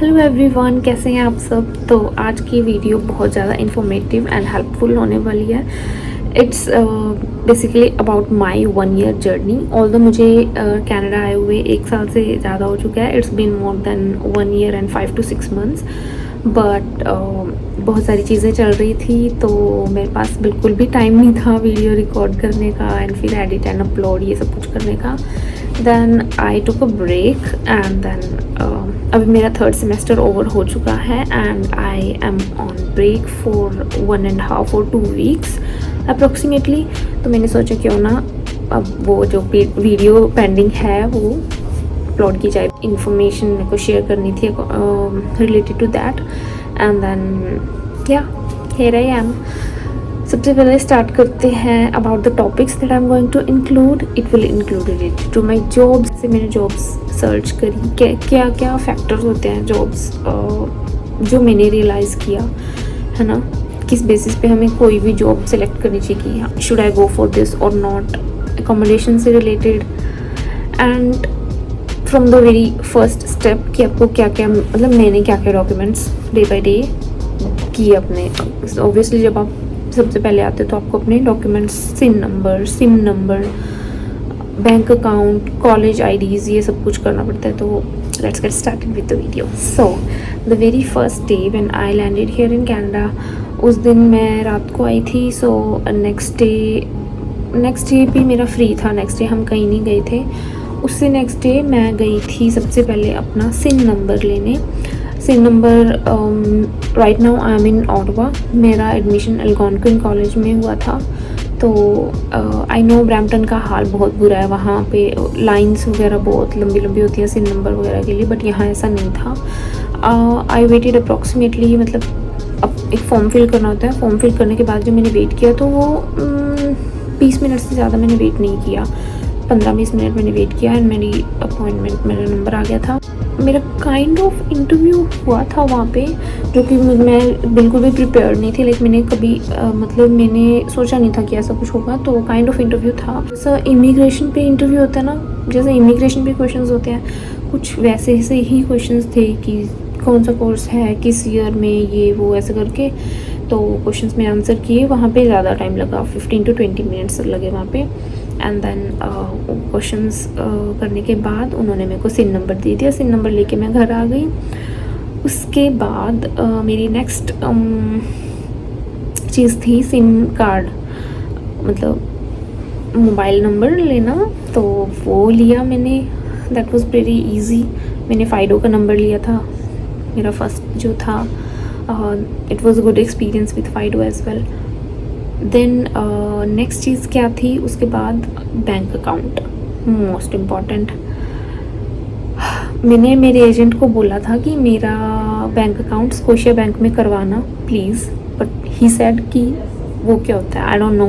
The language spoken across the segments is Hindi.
हेलो एवरीवन, कैसे हैं आप सब। तो आज की वीडियो बहुत ज़्यादा इन्फॉर्मेटिव एंड हेल्पफुल होने वाली है। It's basically about my 1 year journey. Although मुझे कनाडा आए हुए 1 साल से ज़्यादा हो चुका है। It's been more than 1 year and 5 to 6 months। But बहुत सारी चीज़ें चल रही थी तो मेरे पास बिल्कुल भी टाइम नहीं था वीडियो रिकॉर्ड करने का एंड फिर एडिट एंड अपलोड ये सब कुछ करने का। Then I took a break and then अभी मेरा 3rd सेमेस्टर ओवर हो चुका है एंड I am on break for 1.5 or 2 weeks approximately. तो मैंने सोचा क्यों ना अब वो जो वीडियो पेंडिंग है वो अपलोड की जाए। इन्फॉर्मेशन मेरे को शेयर करनी थी related to that and then yeah here I am. सबसे पहले स्टार्ट करते हैं about the topics that I am going to include. It will include related to my jobs. से मैंने जॉब्स सर्च करी, क्या क्या फैक्टर्स होते हैं जॉब्स जो मैंने रियलाइज़ किया है ना, किस बेसिस पे हमें कोई भी जॉब सेलेक्ट करनी चाहिए कि should I go for this और नॉट, अकोमोडेशन से related and from the very first step कि आपको क्या क्या मतलब मैंने क्या क्या डॉक्यूमेंट्स डे बाई डे किए अपने। ऑब्वियसली जब आप सबसे पहले आते तो आपको अपने documents SIM number, bank account, college IDs ये सब कुछ करना पड़ता है। तो let's get started with the video. So the very first day when I landed here in Canada, उस दिन मैं रात को आई थी। सो नेक्स्ट डे भी मेरा फ्री था। नेक्स्ट डे हम कहीं नहीं गए थे। उससे नेक्स्ट डे मैं गई थी सबसे पहले अपना सिम नंबर लेने। SIM number right now I am in Ottawa. मेरा एडमिशन एल्गोनक्विन कॉलेज में हुआ था। तो आई नो ब्रैम्पटन का हाल बहुत बुरा है, वहाँ पे लाइंस वगैरह बहुत लंबी लंबी होती हैं सिम नंबर वगैरह के लिए, बट यहाँ ऐसा नहीं था। आई वेटेड अप्रॉक्सीमेटली, मतलब अब एक फॉर्म फिल करना होता है। फॉर्म फिल करने के बाद जो मैंने वेट किया तो वो 20 मिनट से ज़्यादा मैंने वेट नहीं किया। 15-20 मिनट मैंने वेट किया एंड मेरी अपॉइंटमेंट, मेरा नंबर आ गया था। मेरा काइंड ऑफ इंटरव्यू हुआ था वहाँ पे, जो कि मैं बिल्कुल भी प्रिपेयर नहीं थी। लाइक मैंने कभी मतलब मैंने सोचा नहीं था कि ऐसा कुछ होगा। तो काइंड ऑफ इंटरव्यू था जैसा इमिग्रेशन पे इंटरव्यू होता है ना, जैसे इमिग्रेशन पे क्वेश्चंस होते हैं, कुछ वैसे से ही क्वेश्चंस थे कि कौन सा कोर्स है, किस ईयर में, ये वो ऐसे करके। तो क्वेश्चंस में आंसर किए। वहाँ पे ज़्यादा टाइम लगा, 15 to 20 मिनट्स लगे वहाँ पे। एंड देन क्वेश्चंस करने के बाद उन्होंने मेरे को सिम नंबर दे दिया। सिम नंबर लेके मैं घर आ गई। उसके बाद मेरी नेक्स्ट चीज़ थी सिम कार्ड, मतलब मोबाइल नंबर लेना। तो वो लिया मैंने। That was very easy. मैंने फाइडो का नंबर लिया था, मेरा फर्स्ट जो था। It was a good experience with Fido as well. Then next चीज़ क्या थी उसके बाद, बैंक अकाउंट, मोस्ट इम्पॉर्टेंट। मैंने मेरे एजेंट को बोला था कि मेरा बैंक अकाउंट स्कोशिया बैंक में करवाना प्लीज़, बट ही सेड कि वो क्या होता है, आई डोंट नो।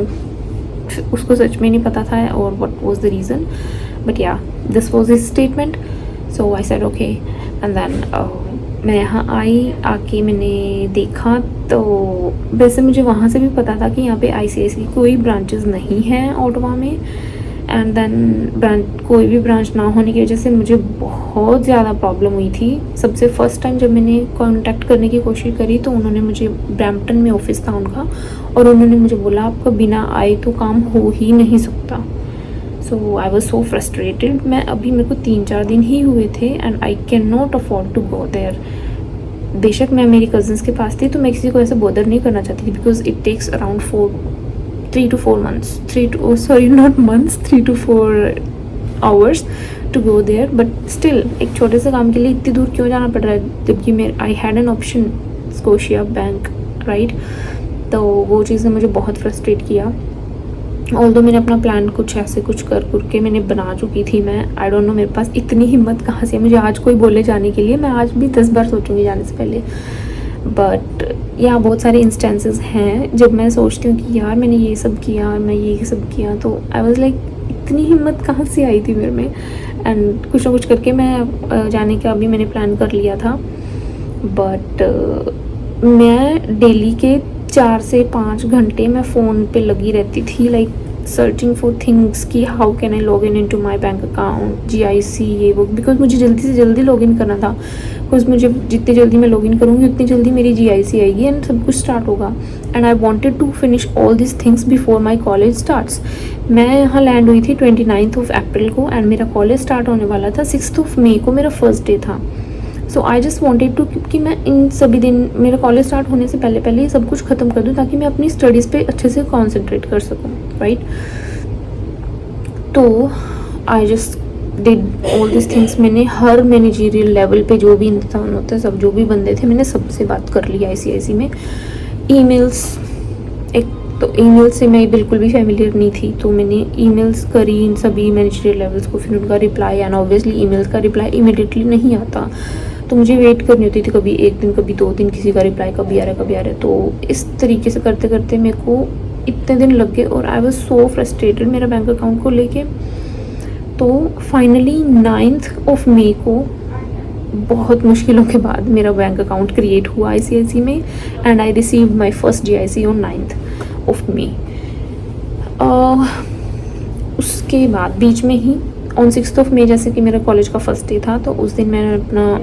उसको सच में नहीं पता था और what was the reason, but yeah this was his statement. So I said okay and then मैं यहाँ आई। आके मैंने देखा तो वैसे मुझे वहाँ से भी पता था कि यहाँ पे ICICI की कोई ब्रांचेस नहीं हैं ऑटवा में। एंड देन कोई भी ब्रांच ना होने की वजह से मुझे बहुत ज़्यादा प्रॉब्लम हुई थी। सबसे फर्स्ट टाइम जब मैंने कांटेक्ट करने की कोशिश करी तो उन्होंने मुझे, ब्रैम्पटन में ऑफिस था उनका, और उन्होंने मुझे बोला आपका बिना आए तो काम हो ही नहीं सकता। So I was so frustrated. मैं अभी मेरे को 3-4 दिन ही हुए थे and I can not afford to go there. बेशक मैं मेरी कज़न्स के पास थी तो मैं किसी को ऐसे बॉदर नहीं करना चाहती थी, because it takes around 3 to 4 months, 3 to 4 hours to go there. But still एक छोटे से काम के लिए इतनी दूर क्यों जाना पड़ रहा है, जबकि मेरे I had an option Scotia bank, right. तो वो चीज़ ने मुझे बहुत फ्रस्ट्रेट किया। ऑल्दो मैंने अपना प्लान कुछ ऐसे कुछ कर के मैंने बना चुकी थी। मैं आई डोंट नो मेरे पास इतनी हिम्मत कहाँ से, मुझे आज कोई बोले जाने के लिए मैं आज भी 10 बार सोचूंगी जाने से पहले। बट यहाँ बहुत सारे इंस्टेंसेस हैं जब मैं सोचती हूँ कि यार मैंने ये सब किया, मैं ये सब किया, तो आई वाज लाइक इतनी हिम्मत कहाँ से आई थी मेरे में। एंड कुछ ना कुछ करके मैं जाने का अभी मैंने प्लान कर लिया था। बट मैं डेली के 4 से 5 घंटे मैं फ़ोन पे लगी रहती थी। लाइक सर्चिंग फॉर थिंग्स कि how can I log in to my bank account, GIC ये वो, बिकॉज मुझे जल्दी से जल्दी लॉग इन करना था। बिकॉज मुझे जितनी जल्दी मैं लॉग इन करूँगी उतनी जल्दी मेरी GIC आएगी एंड सब कुछ स्टार्ट होगा। And I wanted to finish all this things before my college starts. मैं यहाँ लैंड हुई थी 29 अप्रैल को एंड मेरा कॉलेज स्टार्ट होने वाला था 6 मई को, मेरा फर्स्ट डे था। सो आई जस्ट वॉन्टेड टू कि मैं इन सभी दिन मेरा कॉलेज स्टार्ट होने से पहले पहले ये सब कुछ ख़त्म कर दूँ ताकि मैं अपनी स्टडीज़ पे अच्छे से कॉन्सेंट्रेट कर सकूँ, राइट। तो I just did all this things. मैंने हर मैनेजरियल लेवल पे जो भी इंसान होता है, सब जो भी बंदे थे, मैंने सबसे बात कर ली ICIC में। ईमेल्स, एक तो ईमेल से मैं बिल्कुल भी फैमिलियर नहीं थी, तो मैंने ईमेल्स करी इन सभी मैनेजरियल लेवल्स को, फिर उनका रिप्लाई, एंड ऑब्वियसली ईमेल्स का रिप्लाई इमीडिएटली नहीं आता, तो मुझे वेट करनी होती थी, कभी 1 दिन कभी 2 दिन किसी का रिप्लाई कभी आ रहा है। तो इस तरीके से करते करते मेरे को इतने दिन लग गए और आई वॉज सो फ्रस्ट्रेटेड मेरा बैंक अकाउंट को लेके। तो फाइनली 9 मई को बहुत मुश्किलों के बाद मेरा बैंक अकाउंट क्रिएट हुआ ICIC में and I receive my first GIC on 9 मई। उसके बाद बीच में ही ऑन 6 मई, जैसे कि मेरा कॉलेज का फर्स्ट डे था, तो उस दिन मैंने अपना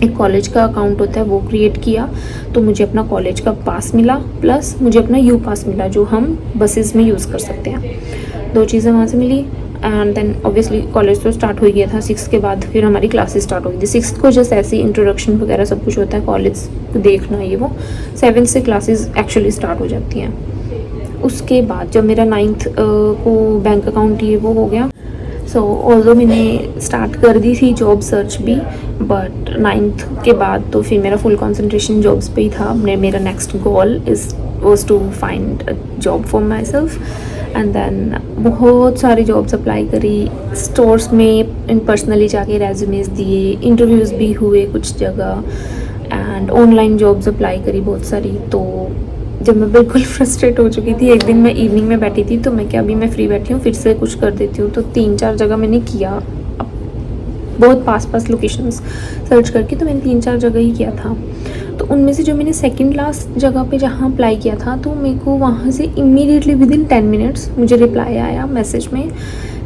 एक कॉलेज का अकाउंट होता है वो क्रिएट किया। तो मुझे अपना कॉलेज का पास मिला, प्लस मुझे अपना U पास मिला जो हम बसेस में यूज़ कर सकते हैं। 2 चीज़ें वहाँ से मिली एंड देन ऑब्वियसली कॉलेज तो स्टार्ट हो गया था। 6 के बाद फिर हमारी क्लासेस स्टार्ट हो गई थी। 6 को जस्ट ऐसे इंट्रोडक्शन वगैरह सब कुछ होता है, कॉलेज देखना ये वो। 7 से क्लासेस एक्चुअली स्टार्ट हो जाती हैं। उसके बाद जब मेरा 9 को बैंक अकाउंट ये वो हो गया, सो ऑल्दो मैंने स्टार्ट कर दी थी जॉब सर्च भी, बट 9 के बाद तो फिर मेरा फुल कंसंट्रेशन जॉब्स पे ही था। मेरा next goal was to find a job for myself and then बहुत सारी जॉब्स अप्लाई करी, स्टोर्स में इन पर्सनली जाके रेज्यूमेस दिए, इंटरव्यूज़ भी हुए कुछ जगह एंड ऑनलाइन जॉब्स अप्लाई करी बहुत सारी। तो जब मैं बिल्कुल फ्रस्ट्रेट हो चुकी थी, एक दिन मैं इवनिंग में बैठी थी, तो मैं क्या अभी मैं फ्री बैठी हूँ फिर से कुछ कर देती हूँ, तो 3-4 जगह मैंने किया, बहुत पास लोकेशंस सर्च करके, तो मैंने 3-4 जगह ही किया था। तो उनमें से जो मैंने सेकंड लास्ट जगह पे जहाँ अप्लाई किया था, तो मेरे को वहाँ से इमीडिएटली विदिन 10 मिनट्स मुझे रिप्लाई आया मैसेज में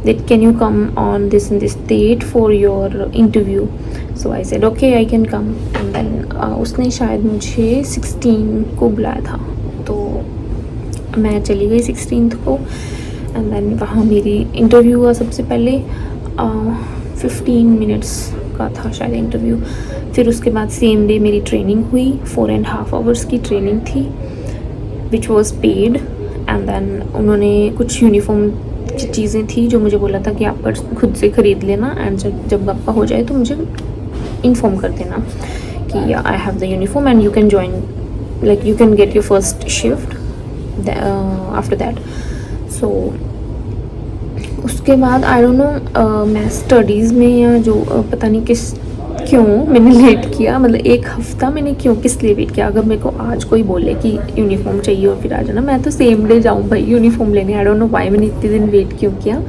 that can you come on this in this date for your interview. So I said okay I can come and then उसने शायद मुझे 16 को बुलाया था, तो मैं चली गई 16 को एंड देन वहाँ मेरी इंटरव्यू हुआ। सबसे पहले 15 मिनट्स का था शायद इंटरव्यू। फिर उसके बाद सेम डे मेरी ट्रेनिंग हुई, 4.5 आवर्स की ट्रेनिंग थी which was paid and then उन्होंने कुछ यूनिफॉर्म की चीज़ें थी जो मुझे बोला था कि आप खुद से ख़रीद लेना एंड जब आपका हो जाए तो मुझे इन्फॉर्म कर देना कि I have the uniform and you can join, like you can get your first shift after that. So उसके बाद आई डोंट नो मैं स्टडीज़ में या जो पता नहीं क्यों मैंने लेट किया, मतलब 1 हफ़्ता मैंने किस लिए वेट किया। अगर मेरे को आज कोई बोले कि यूनिफॉर्म चाहिए और फिर आ जाना, मैं तो सेम डे जाऊँ भाई यूनिफॉर्म लेने। आई डोंट नो वाई मैंने इतने दिन वेट क्यों किया।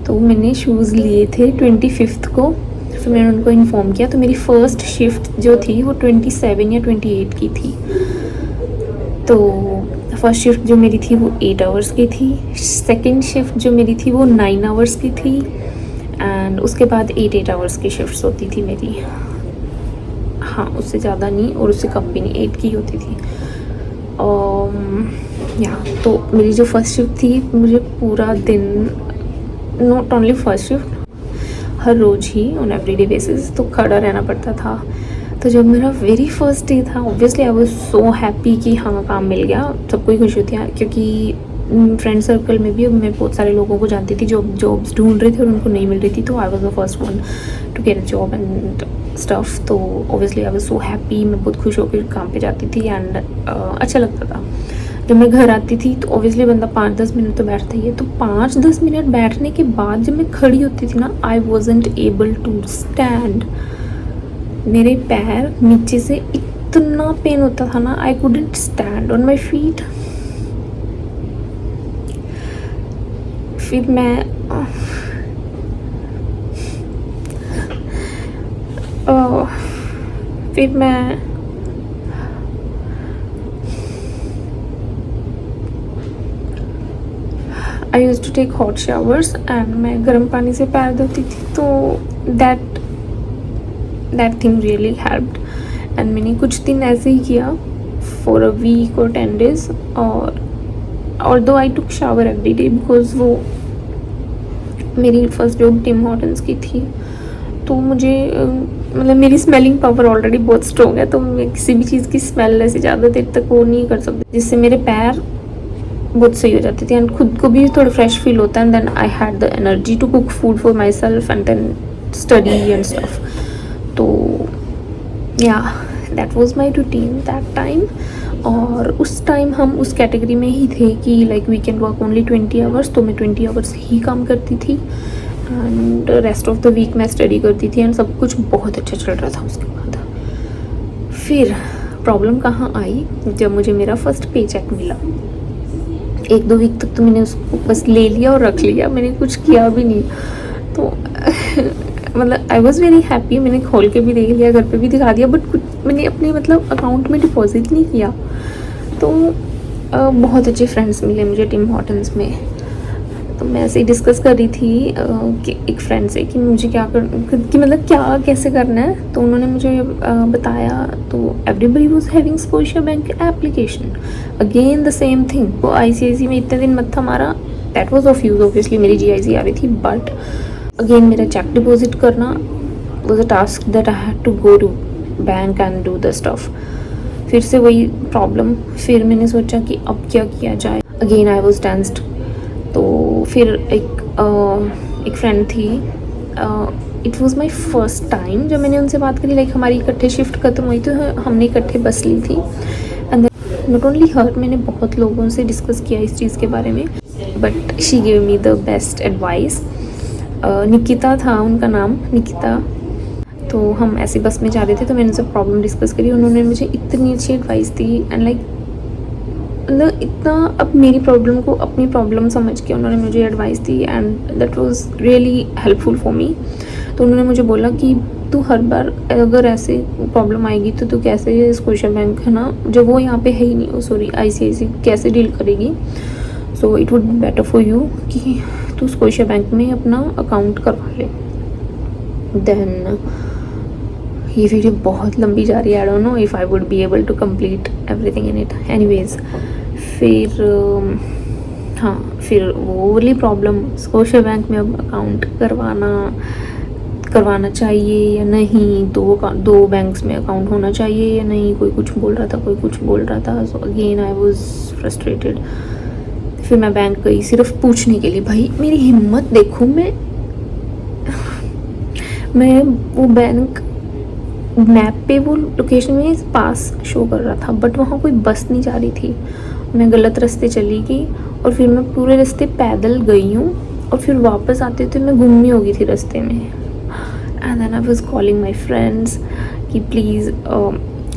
तो मैंने शूज़ लिए थे 25 को, फिर मैंने उनको इन्फॉर्म किया। तो मेरी फ़र्स्ट शिफ्ट जो थी वो 27 या 28 की थी। तो फर्स्ट शिफ्ट जो मेरी थी वो 8 आवर्स की थी, सेकंड शिफ्ट जो मेरी थी वो 9 आवर्स की थी एंड उसके बाद 8 आवर्स की शिफ्ट्स होती थी मेरी। हाँ, उससे ज़्यादा नहीं और उससे कम भी नहीं, 8 की होती थी। या तो मेरी जो फर्स्ट शिफ्ट थी, मुझे पूरा दिन, नॉट ओनली फर्स्ट शिफ्ट, हर रोज़ ही ऑन एवरीडे बेसिस तो खड़ा रहना पड़ता था। तो जब मेरा वेरी फर्स्ट डे था, obviously I was so happy कि हाँ काम मिल गया, सबको ही खुशी होती है, क्योंकि फ्रेंड सर्कल में भी मैं बहुत सारे लोगों को जानती थी जो जॉब्स ढूंढ रहे थे और उनको नहीं मिल रही थी। तो I was the first one to get a job and stuff. तो obviously I was so happy, मैं बहुत खुश होकर काम पे जाती थी एंड अच्छा लगता था। जब मैं घर आती थी तो ऑब्वियसली बंदा 5-10 मिनट तो बैठता ही है, तो 5-10 मिनट बैठने के बाद जब मैं खड़ी होती थी ना, I wasn't able to stand. मेरे पैर नीचे से इतना पेन होता था ना, I couldn't stand on my feet. फिर मैं I use to take hot showers and मैं गर्म पानी से पैर धोती थी, तो that thing really helped. And मैंने कुछ दिन ऐसे ही किया फॉर अ वीक और 10 days, और दो I took shower every day because वो मेरी फर्स्ट जॉब टिम हॉर्टन्स की थी, तो मुझे मतलब मेरी स्मेलिंग पावर ऑलरेडी बहुत स्ट्रॉन्ग है, तो मैं किसी भी चीज़ की स्मेल ऐसे ज़्यादा देर तक वो नहीं कर सकती, जिससे मेरे पैर बहुत सही हो जाते थे एंड खुद को भी थोड़ा फ्रेश फील होता है। And then I had the energy to cook food for myself and then study and stuff. तो या that was my routine that time. और उस टाइम हम उस कैटेगरी में ही थे कि like we can work only 20 hours, तो मैं 20 आवर्स ही काम करती थी and rest of the week मैं स्टडी करती थी एंड सब कुछ बहुत अच्छा चल रहा था। उसके बाद फिर प्रॉब्लम कहाँ आई, जब मुझे मेरा फर्स्ट पे चेक मिला। 1-2 वीक तक तो मैंने उसको बस ले लिया और रख लिया, मैंने कुछ किया भी नहीं। तो मतलब आई वॉज़ वेरी हैप्पी, मैंने खोल के भी देख लिया, घर पे भी दिखा दिया, बट कुछ मैंने अपने मतलब अकाउंट में डिपॉजिट नहीं किया। तो बहुत अच्छे फ्रेंड्स मिले मुझे टिम हॉर्टन्स में। तो मैं ऐसे ही डिस्कस कर रही थी कि एक फ्रेंड से कि मुझे क्या कि मतलब क्या कैसे करना है। तो उन्होंने मुझे बताया, तो everybody was having Scotia bank application, again the same thing. वो ICICI में इतने दिन मत्था मारा, that was of use, obviously मेरी GIC आ रही थी, बट अगेन मेरा चेक डिपॉजिट करना was a task that I had to go to bank and do the stuff. फिर से वही प्रॉब्लम, फिर मैंने सोचा कि अब क्या किया जाए। Again I was tensed. तो फिर एक फ्रेंड थी, it was my first time जब मैंने उनसे बात करी, लाइक हमारी इकट्ठे शिफ्ट खत्म हुई तो हमने इकट्ठे बस ली थी। एंड नॉट ओनली हर, मैंने बहुत लोगों से डिस्कस किया इस चीज़ के बारे में, but she give me the best advice. Nikita था उनका नाम, निकिता। तो हम ऐसे बस में जा रहे थे, तो मैंने उनसे प्रॉब्लम डिस्कस करी, उन्होंने मुझे इतनी अच्छी एडवाइस दी एंड लाइक मतलब इतना अब मेरी प्रॉब्लम को अपनी प्रॉब्लम समझ के उन्होंने मुझे advice the and that was really helpful for me. तो उन्होंने मुझे बोला कि तू हर बार अगर ऐसे प्रॉब्लम आएगी तो तू कैसे स्कोशिया बैंक है ना, जब वो यहाँ पे है ही नहीं, सॉरी ICICI, कैसे डील करेगी। So it would be better for you कि तू स्कोशिया बैंक में अपना अकाउंट करवा ले। देन ये वीडियो बहुत लंबी जा रही है, I don't know if I would be able to complete everything in it. Anyways फिर हाँ, फिर वो वाली प्रॉब्लम, स्कोशिया बैंक में अब अकाउंट करवाना चाहिए या नहीं, दो बैंक्स में अकाउंट होना चाहिए या नहीं, कोई कुछ बोल रहा था, कोई कुछ बोल रहा था। So again I was frustrated. फिर मैं बैंक गई सिर्फ पूछने के लिए। भाई मेरी हिम्मत देखो, मैं वो बैंक मैप पे वो लोकेशन में पास शो कर रहा था, बट वहाँ कोई बस नहीं जा रही थी। मैं गलत रास्ते चली गई और फिर मैं पूरे रास्ते पैदल गई हूँ और फिर वापस आते थे मैं गुम्मी हो गई थी रास्ते में। And then I was calling my friends कि please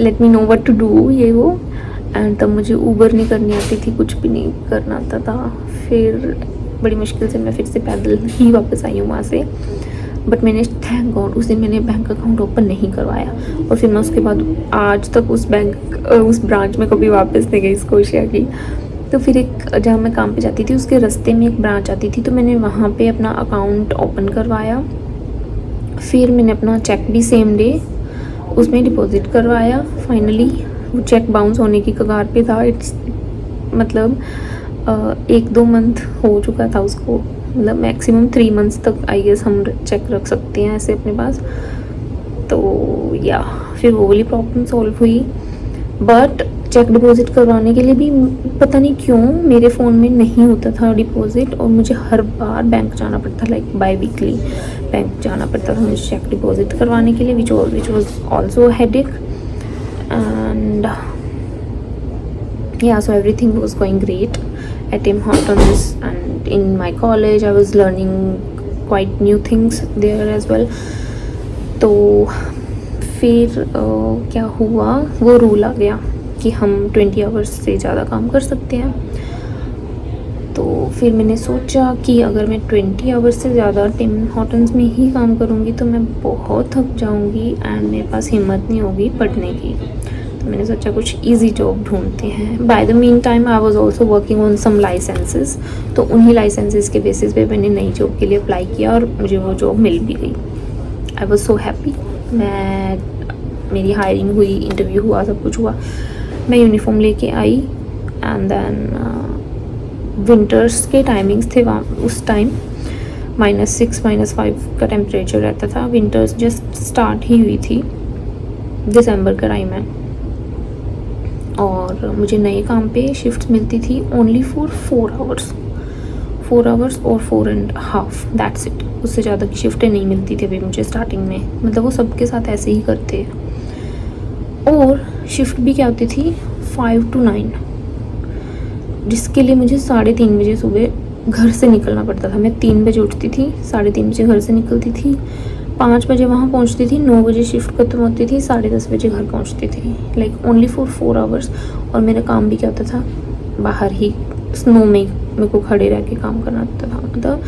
let me know what to do, ये वो। एंड तब मुझे ऊबर नहीं करनी आती थी, कुछ भी नहीं करना आता था। फिर बड़ी मुश्किल से मैं फिर से पैदल ही वापस आई हूँ वहाँ से। बट मैंने थैंक गॉड उस दिन मैंने बैंक अकाउंट ओपन नहीं करवाया, और फिर मैं उसके बाद आज तक उस ब्रांच में कभी वापस नहीं गई स्कोशिया की। तो फिर एक जहाँ मैं काम पे जाती थी उसके रास्ते में एक ब्रांच आती थी, तो मैंने वहाँ पे अपना अकाउंट ओपन करवाया। फिर मैंने अपना चेक भी सेम डे उसमें डिपॉजिट करवाया। फाइनली वो चेक बाउंस होने की कगार पे था। मतलब 1-2 मंथ हो चुका था उसको, मतलब मैक्सिमम 3 मंथ्स तक आई गेस हम चेक रख सकते हैं ऐसे अपने पास। तो या फिर वो वाली प्रॉब्लम सॉल्व हुई। बट चेक डिपॉजिट करवाने के लिए भी पता नहीं क्यों मेरे फ़ोन में नहीं होता था डिपॉजिट, और मुझे हर बार बैंक जाना पड़ता, लाइक बाई वीकली बैंक जाना पड़ता था मुझे चेक डिपॉजिट करवाने के लिए, which was also headache. And yeah, so everything was going great at Tim Hortons, and in my college I was learning quite new things there as well. तो फिर क्या हुआ, वो रूल आ गया कि हम 20 आवर्स से ज़्यादा काम कर सकते हैं। तो फिर मैंने सोचा कि अगर मैं 20 आवर्स से ज़्यादा टिम हॉर्टन्स में ही काम करूँगी तो मैं बहुत थक जाऊँगी एंड मेरे पास हिम्मत नहीं होगी पढ़ने की। तो मैंने सोचा कुछ इजी जॉब ढूंढते हैं. By the meantime I was also working on some licences, तो उन्हीं लाइसेंसेस के बेसिस पे मैंने नई जॉब के लिए अप्लाई किया और मुझे वो जॉब मिल भी गई. आई वाज सो हैप्पी. मेरी हायरिंग हुई, इंटरव्यू हुआ, सब कुछ हुआ. मैं यूनिफॉर्म लेके आई एंड देन विंटर्स के टाइमिंग्स थे वहाँ उस टाइम. -6 -5 का टेम्परेचर रहता था. विंटर्स जस्ट स्टार्ट ही हुई थी, दिसंबर का टाइम है. और मुझे नए काम पे शिफ्ट मिलती थी ओनली फॉर 4 आवर्स और 4.5, दैट्स इट. उससे ज़्यादा की शिफ्टें नहीं मिलती थी अभी मुझे स्टार्टिंग में. मतलब वो सबके साथ ऐसे ही करते हैं. और शिफ्ट भी क्या होती थी 5 to 9, जिसके लिए मुझे 3:30 बजे सुबह घर से निकलना पड़ता था. मैं 3 बजे उठती थी, 3:30 बजे घर से निकलती थी, 5 बजे वहाँ पहुँचती थी, 9 बजे शिफ्ट खत्म होती थी, 10:30 बजे घर पहुँचती थी. Like only for 4 hours. और मेरा काम भी क्या होता था, बाहर ही स्नो में मेरे को खड़े रह के काम करना होता था. मतलब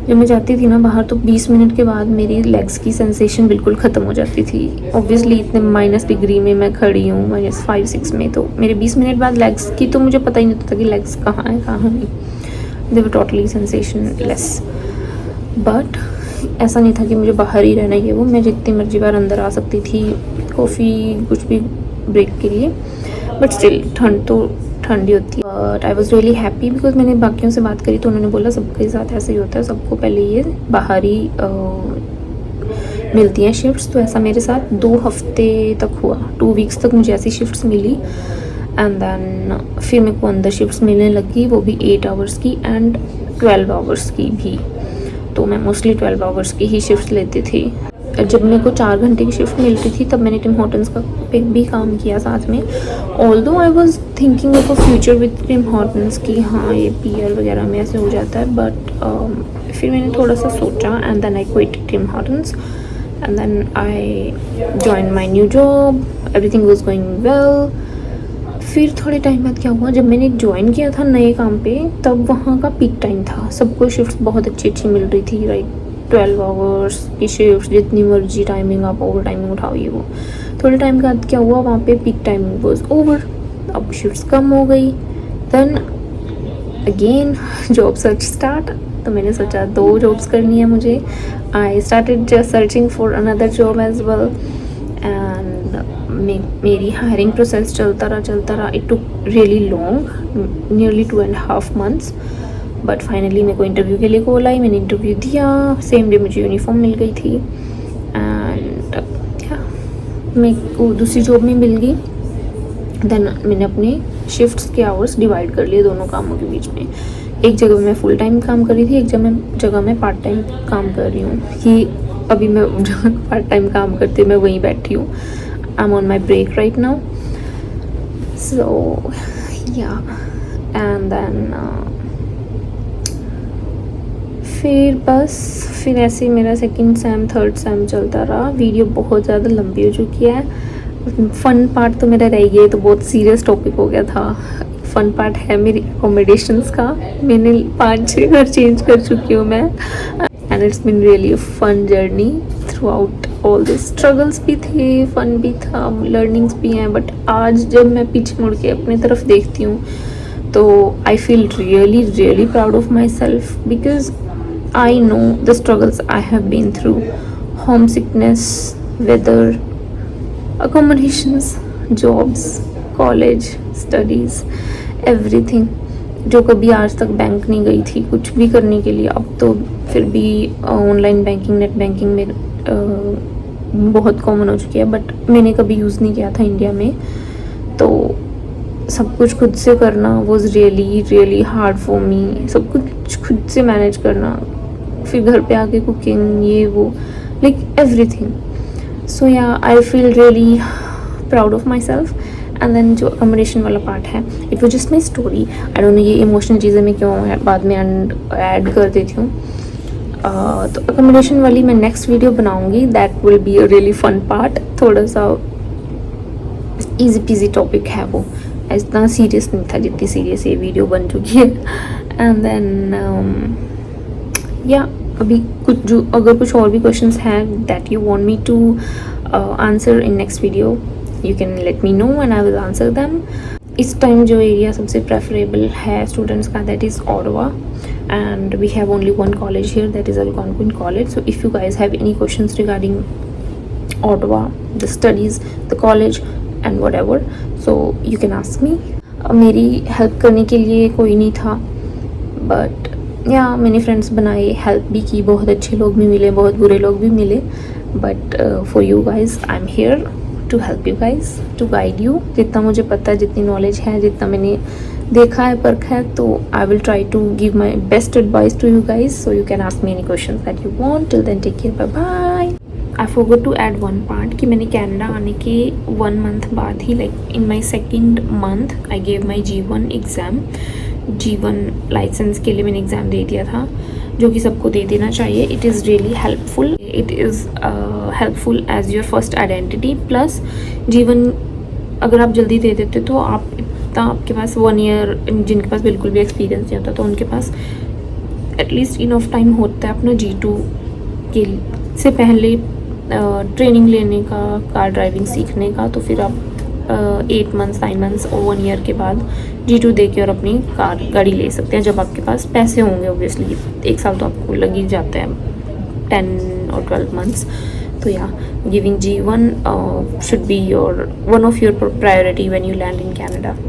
जब मैं जाती थी ना बाहर, तो 20 मिनट के बाद मेरी लेग्स की सेंसेशन बिल्कुल ख़त्म हो जाती थी. ऑब्वियसली इतने -डिग्री में मैं खड़ी हूँ, -5-6 में, तो मेरे 20 मिनट बाद लेग्स की तो मुझे पता ही नहीं होता था कि लेग्स कहाँ है कहाँ नहीं. They were totally sensation less. But ऐसा नहीं था कि मुझे बाहर ही रहना है वो. मैं जितनी मर्जी बार अंदर आ सकती थी, कॉफ़ी कुछ भी ब्रेक के लिए. बट स्टिल ठंड तो ठंडी होती है. But I was really happy because मैंने बाकियों से बात करी तो उन्होंने बोला सबके साथ ऐसे ही होता है, सबको पहले ये बाहर ही मिलती हैं शिफ्ट्स. तो ऐसा मेरे साथ 2 हफ्ते तक हुआ. 2 वीक्स तक मुझे ऐसी शिफ्ट्स मिली. एंड देन फिर मेरे को अंदर शिफ्ट्स मिलने लगी, वो भी 8 आवर्स की एंड 12 आवर्स की भी. तो मैं मोस्टली 12 आवर्स की ही शिफ्ट लेती थी. जब मेरे को 4 घंटे की शिफ्ट मिलती थी तब मैंने टिम हॉर्टन्स का पे भी काम किया साथ में. Although I was thinking of a future with Tim Hortons की हाँ ये PR वगैरह में ऐसे हो जाता है. बट फिर मैंने थोड़ा सा सोचा and then I quit Tim Hortons and then I join my new job. Everything was going well. फिर थोड़े टाइम बाद क्या हुआ, जब मैंने ज्वाइन किया था नए काम पे तब वहाँ का पीक टाइम था. सबको शिफ्ट्स बहुत अच्छी मिल रही थी. लाइक 12 आवर्स की शिफ्ट, जितनी मर्जी टाइमिंग आप ओवर टाइमिंग उठाओ ये वो. थोड़े टाइम के बाद क्या हुआ, वहाँ पे पीक टाइमिंग वॉज ओवर. अब शिफ्ट्स कम हो गई. Then again job search start. तो मैंने सोचा 2 जॉब्स करनी है मुझे. I started just searching for another job as well. And मेरी हायरिंग प्रोसेस चलता रहा. It took really long, nearly 2.5 months. But finally मेरे को इंटरव्यू के लिए कॉल आई. मैंने इंटरव्यू दिया, सेम डे मुझे यूनिफॉर्म मिल गई थी. एंड मेरे को दूसरी जॉब में मिल गई. देन मैंने अपने शिफ्ट्स के आवर्स डिवाइड कर लिए दोनों कामों के बीच में. एक जगह मैं फुल टाइम काम कर रही थी, एक जगह मैं पार्ट टाइम काम कर रही हूँ. कि अभी मैं जहाँ पार्ट टाइम काम करती हूँ मैं वहीं बैठी हूँ. I'm on my break right now. So yeah, and then फिर ऐसे मेरा 2nd सेम 3rd सेम चलता रहा. वीडियो बहुत ज़्यादा लंबी हो चुकी है. फ़न पार्ट तो मेरा रह गया, तो बहुत सीरियस टॉपिक हो गया था. फ़न पार्ट है मेरी अकोमोडेशंस का. मैंने 5-6 घर चेंज कर चुकी हूँ मैं. And it's been really a fun journey throughout. All this struggles भी थे, फन भी था, लर्निंग्स भी हैं. बट आज जब मैं पीछे मुड़ के अपनी तरफ देखती हूँ तो I feel really proud of myself because I know the struggles I have been through. Homesickness, weather, accommodations, jobs, college, studies, everything. जो कभी आज तक बैंक नहीं गई थी कुछ भी करने के लिए, अब तो फिर भी ऑनलाइन बैंकिंग, नेट बैंकिंग में बहुत कॉमन हो चुकी है. बट मैंने कभी यूज़ नहीं किया था इंडिया में. तो सब कुछ खुद से करना was really hard for me. सब कुछ खुद से मैनेज करना, फिर घर पे आके कुकिंग, ये वो, like everything. So yeah I feel really proud of myself. And then जो अकोमोडेशन वाला पार्ट है, it was just my story. I don't know ये इमोशनल चीज़ें मैं क्यों बाद में ऐड कर देती हूँ. तो अकोमोडेशन वाली मैं नेक्स्ट वीडियो बनाऊँगी. That will be a really fun part. थोड़ा सा इजी पीजी टॉपिक है वो, इतना सीरियस नहीं था जितनी सीरियस ये वीडियो बन चुकी है. एंड देन या अभी अगर कुछ और भी क्वेश्चंस हैं that you want me to answer in next video, you can let me know and I will answer them. इस टाइम जो एरिया सबसे प्रेफरेबल है स्टूडेंट्स का, that is Ottawa, and we have only one college here, that is Algonquin College. So if you guys have any questions regarding Ottawa, the studies, the college and whatever, so you can ask me. मेरी हेल्प करने के लिए कोई नहीं था, बट या मैंने फ्रेंड्स बनाए, हेल्प भी की, बहुत अच्छे लोग भी मिले, बहुत बुरे लोग भी मिले, but for you guys I am here to help you guys, to guide you. जितना मुझे पता है, जितनी नॉलेज है, जितना मैंने देखा है, परखा है, तो I will try to give my best advice to you guys. So you can ask me any question that you want. Till then take care, bye bye. I forgot to add one part कि मैंने कनाडा आने के 1 मंथ बाद ही, like in my 2nd month, I gave my G1 exam. G1 licence के लिए मैंने एग्ज़ाम दे दिया था, जो कि सबको दे देना चाहिए. It is really helpful. It is helpful as your first identity. Plus G1 अगर आप जल्दी दे देते तो आप इतना, आपके पास 1 ईयर, जिनके पास बिल्कुल भी एक्सपीरियंस नहीं होता तो उनके पास एटलीस्ट इनफ टाइम होता है अपना G2 के से पहले ट्रेनिंग लेने का, कार ड्राइविंग सीखने का. तो फिर आप 8 मंथ्स, 9 मंथ्स और 1 ईयर के बाद G2 दे के और अपनी गाड़ी ले सकते हैं, जब आपके पास पैसे होंगे. ऑब्वियसली 1 साल तो आपको लग ही जाता है, 10 और 12 मंथ्स. तो या giving G1 should be one of your priority when you land in Canada.